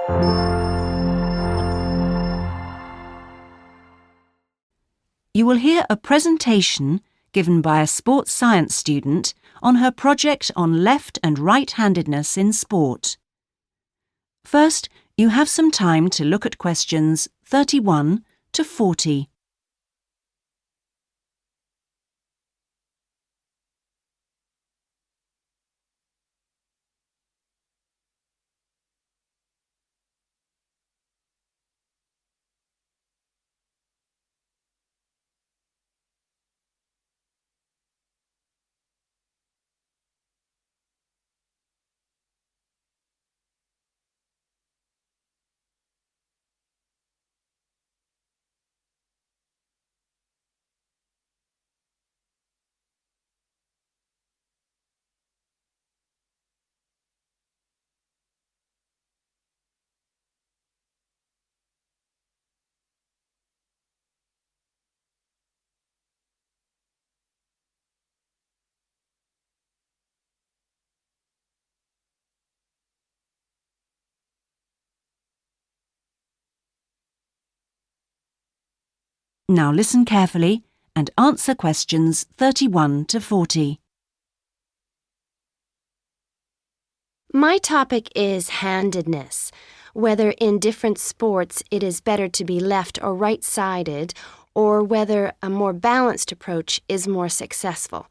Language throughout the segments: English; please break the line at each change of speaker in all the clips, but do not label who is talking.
You will hear a presentation given by a sports science student on her project on left and right-handedness in sport. First, you have some time to look at questions 31 to 40. Now listen carefully and answer questions 31 to 40.
My topic is handedness, whether in different sports it is better to be left or right-sided, or whether a more balanced approach is more successful.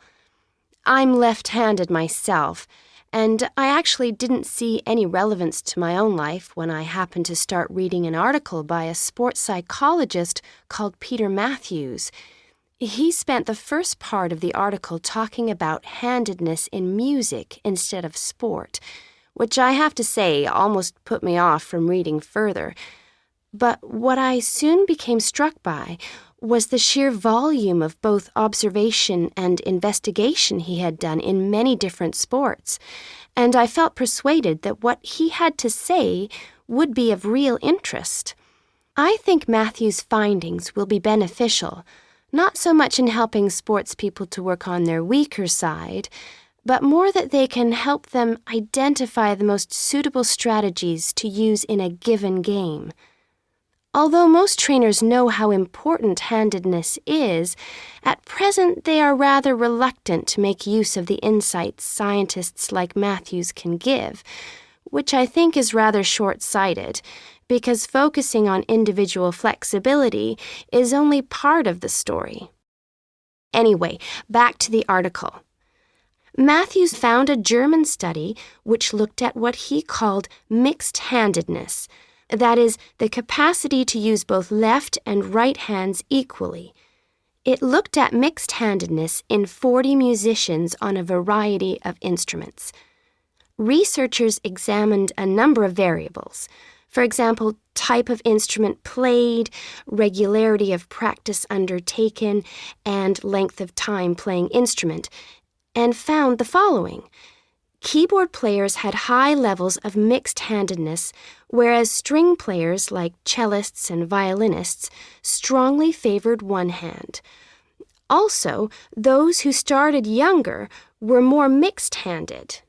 I'm left-handed myself, and I actually didn't see any relevance to my own life when I happened to start reading an article by a sports psychologist called Peter Matthews. He spent the first part of the article talking about handedness in music instead of sport, which I have to say almost put me off from reading further. But what I soon became struck by was the sheer volume of both observation and investigation he had done in many different sports, and I felt persuaded that what he had to say would be of real interest. I think Matthews' findings will be beneficial, not so much in helping sports people to work on their weaker side, but more that they can help them identify the most suitable strategies to use in a given game. Although most trainers know how important handedness is, at present they are rather reluctant to make use of the insights scientists like Matthews can give, which I think is rather short-sighted, because focusing on individual flexibility is only part of the story. Anyway, back to the article. Matthews found a German study which looked at what he called mixed-handedness, that is, the capacity to use both left and right hands equally. It looked at mixed-handedness in 40 musicians on a variety of instruments. Researchers examined a number of variables. For example, type of instrument played, regularity of practice undertaken, and length of time playing instrument, and found the following. Keyboard players had high levels of mixed-handedness, whereas string players like cellists and violinists strongly favored one hand. Also, those who started younger were more mixed-handed.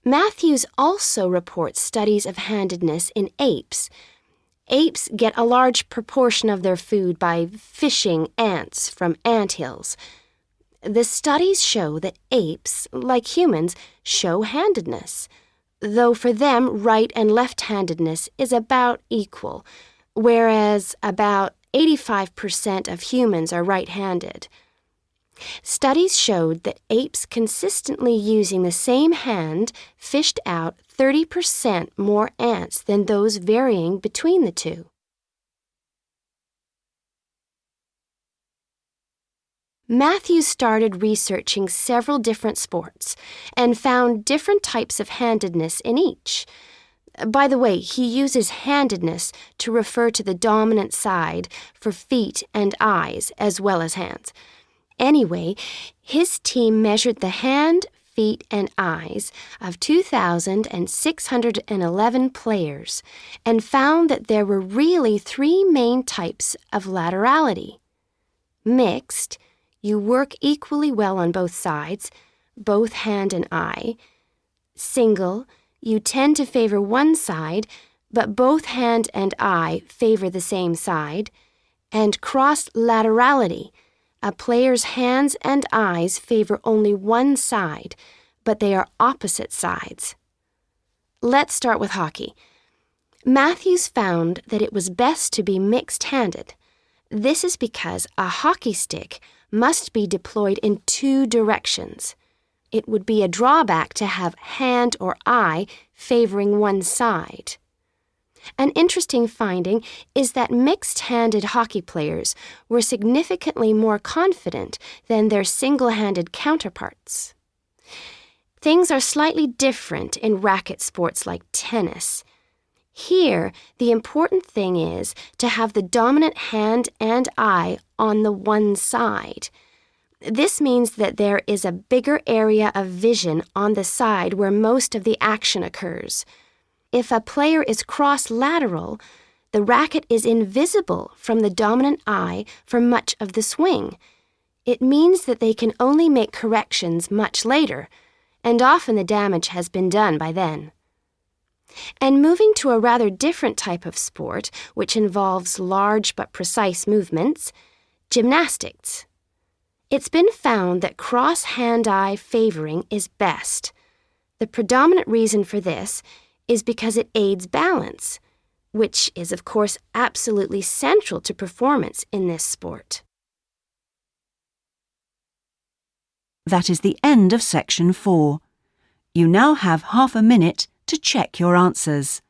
Matthews also reports studies of handedness in apes. Apes get a large proportion of their food by fishing ants from anthills. The studies show that apes, like humans, show handedness, though for them right and left-handedness is about equal, whereas about 85% of humans are right-handed. Studies showed that apes consistently using the same hand fished out 30% more ants than those varying between the two. Matthews started researching several different sports and found different types of handedness in each. By the way, he uses handedness to refer to the dominant side for feet and eyes as well as hands. Anyway, his team measured the hand, feet, and eyes of 2,611 players and found that there were really three main types of laterality. Mixed, you work equally well on both sides, both hand and eye. Single, you tend to favor one side, but both hand and eye favor the same side, and cross-laterality. A player's hands and eyes favor only one side, but they are opposite sides. Let's start with hockey. Matthews found that it was best to be mixed-handed. This is because a hockey stick must be deployed in two directions. It would be a drawback to have hand or eye favoring one side. An interesting finding is that mixed-handed hockey players were significantly more confident than their single-handed counterparts. Things are slightly different in racket sports like tennis. Here, the important thing is to have the dominant hand and eye on the one side. This means that there is a bigger area of vision on the side where most of the action occurs. If a player is cross-lateral, the racket is invisible from the dominant eye for much of the swing. It means that they can only make corrections much later, and often the damage has been done by then. And moving to a rather different type of sport, which involves large but precise movements, gymnastics. It's been found that cross-hand-eye favoring is best. The predominant reason for this is because it aids balance, which is, of course, absolutely central to performance in this sport.
That is the end of section 4. You now have half a minute to check your answers.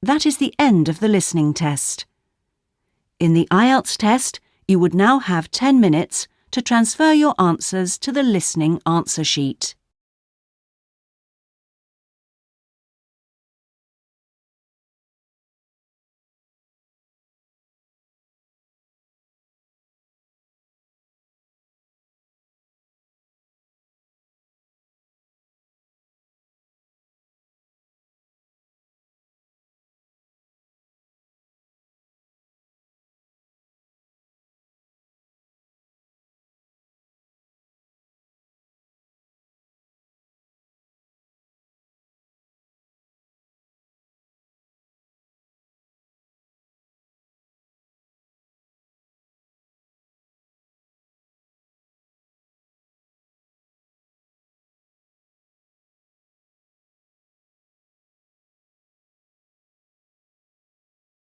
That is the end of the listening test. In the Ielts test, you would now have 10 minutes to transfer your answers to the listening answer sheet.